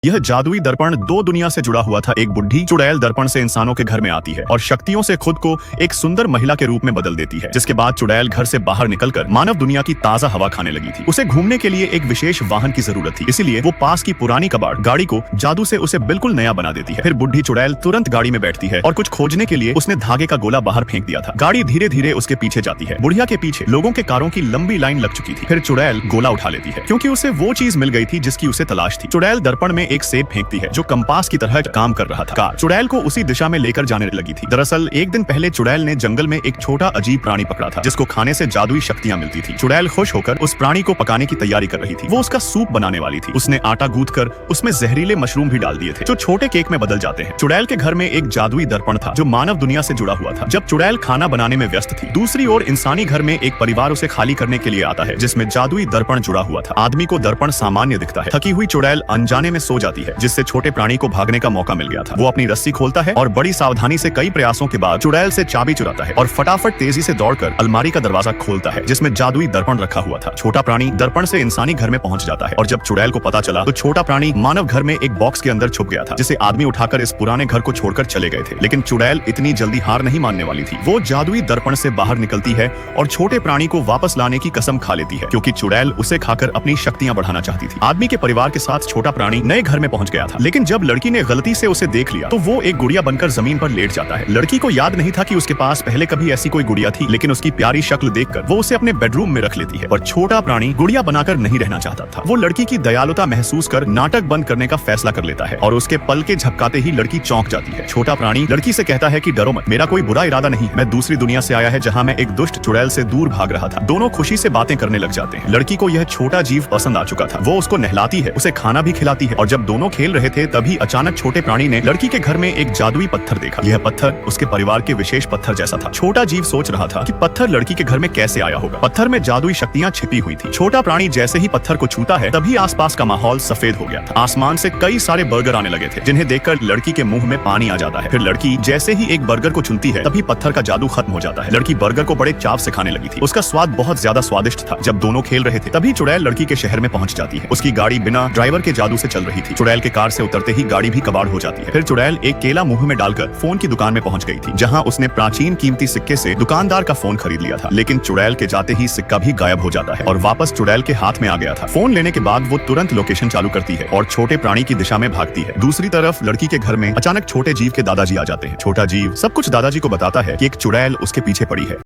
यह जादुई दर्पण दो दुनिया से जुड़ा हुआ था। एक बुढ़ी चुड़ैल दर्पण से इंसानों के घर में आती है और शक्तियों से खुद को एक सुंदर महिला के रूप में बदल देती है, जिसके बाद चुड़ैल घर से बाहर निकलकर मानव दुनिया की ताजा हवा खाने लगी थी। उसे घूमने के लिए एक विशेष वाहन की जरूरत थी, इसीलिए वो पास की पुरानी कबाड़ गाड़ी को जादू से उसे बिल्कुल नया बना देती है। फिर बुढ़ी चुड़ैल तुरंत गाड़ी में बैठती है और कुछ खोजने के लिए उसने धागे का गोला बाहर फेंक दिया था। गाड़ी धीरे धीरे उसके पीछे जाती है। बुढ़िया के पीछे लोगों के कारों की लंबी लाइन लग चुकी थी। फिर चुड़ैल गोला उठा लेती है क्योंकि उसे वो चीज मिल गई थी जिसकी उसे तलाश थी। चुड़ैल दर्पण में एक सेब फेंकती है जो कंपास की तरह काम कर रहा था। कार चुड़ैल को उसी दिशा में लेकर जाने लगी थी। दरअसल एक दिन पहले चुड़ैल ने जंगल में एक छोटा अजीब प्राणी पकड़ा था जिसको खाने से जादुई शक्तियां मिलती थी। चुड़ैल खुश होकर उस प्राणी को पकाने की तैयारी कर रही थी। वो उसका सूप बनाने वाली थी। उसने आटा गूंथकर उसमें जहरीले मशरूम भी डाल दिए थे जो छोटे केक में बदल जाते हैं। चुड़ैल के घर में एक जादुई दर्पण था जो मानव दुनिया से जुड़ा हुआ था। जब चुड़ैल खाना बनाने में व्यस्त थी, दूसरी ओर इंसानी घर में एक परिवार उसे खाली करने के लिए आता है जिसमें जादुई दर्पण जुड़ा हुआ था। आदमी को दर्पण सामान्य दिखता है। थकी हुई चुड़ैल अनजाने में सो जाती है जिससे छोटे प्राणी को भागने का मौका मिल गया था। वो अपनी रस्सी खोलता है और बड़ी सावधानी से कई प्रयासों के बाद चुड़ैल से चाबी चुराता है और फटाफट तेजी से दौड़कर अलमारी का दरवाजा खोलता है जिसमें जादुई दर्पण रखा हुआ था। छोटा प्राणी दर्पण से इंसानी घर में पहुंच जाता है और जब चुड़ैल को पता चला तो छोटा प्राणी मानव घर में एक बॉक्स के अंदर छुप गया था जिसे आदमी उठाकर इस पुराने घर को छोड़कर चले गए थे। लेकिन चुड़ैल इतनी जल्दी हार नहीं मानने वाली थी। वो जादुई दर्पण से बाहर निकलती है और छोटे प्राणी को वापस लाने की कसम खा लेती है क्योंकि चुड़ैल उसे खाकर अपनी शक्तियां बढ़ाना चाहती थी। आदमी के परिवार के साथ छोटा प्राणी नए घर में पहुंच गया था, लेकिन जब लड़की ने गलती से उसे देख लिया तो वो एक गुड़िया बनकर जमीन पर लेट जाता है। लड़की को याद नहीं था कि उसके पास पहले कभी ऐसी कोई गुड़िया थी, लेकिन उसकी प्यारी शक्ल देखकर वो उसे अपने बेडरूम में रख लेती है। और छोटा प्राणी गुड़िया बनाकर नहीं रहना चाहता था। वो लड़की की दयालुता महसूस कर नाटक बंद करने का फैसला कर लेता है और उसके पल के झपकाते ही लड़की चौंक जाती है। छोटा प्राणी लड़की से कहता है कि डरो मत, मेरा कोई बुरा इरादा नहीं है। मैं दूसरी दुनिया से आया है जहाँ मैं एक दुष्ट चुड़ैल से दूर भाग रहा था। दोनों खुशी से बातें करने लग जाते हैं। लड़की को यह छोटा जीव पसंद आ चुका था। वो उसको नहलाती है, उसे खाना भी खिलाती है। और जब दोनों खेल रहे थे तभी अचानक छोटे प्राणी ने लड़की के घर में एक जादुई पत्थर देखा। यह पत्थर उसके परिवार के विशेष पत्थर जैसा था। छोटा जीव सोच रहा था कि पत्थर लड़की के घर में कैसे आया होगा। पत्थर में जादुई शक्तियां छिपी हुई थी। छोटा प्राणी जैसे ही पत्थर को छूता है तभी आसपास का माहौल सफेद हो गया था। आसमान से कई सारे बर्गर आने लगे थे जिन्हें देखकर लड़की के मुंह में पानी आ जाता है। फिर लड़की जैसे ही एक बर्गर को चुनती है तभी पत्थर का जादू खत्म हो जाता है। लड़की बर्गर को बड़े चाव से खाने लगी थी। उसका स्वाद बहुत ज्यादा स्वादिष्ट था। जब दोनों खेल रहे थे तभी चुड़ैल लड़की के शहर में पहुंच जाती है। उसकी गाड़ी बिना ड्राइवर के जादू से चल रही थी। चुड़ैल के कार से उतरते ही गाड़ी भी कबाड़ हो जाती है। फिर चुड़ैल एक केला मुंह में डालकर फोन की दुकान में पहुंच गई थी जहां उसने प्राचीन कीमती सिक्के से दुकानदार का फोन खरीद लिया था। लेकिन चुड़ैल के जाते ही सिक्का भी गायब हो जाता है और वापस चुड़ैल के हाथ में आ गया था। फोन लेने के बाद वो तुरंत लोकेशन चालू करती है और छोटे प्राणी की दिशा में भागती है। दूसरी तरफ लड़की के घर में अचानक छोटे जीव के दादाजी आ जाते हैं। छोटा जीव सब कुछ दादाजी को बताता है कि एक चुड़ैल उसके पीछे पड़ी है।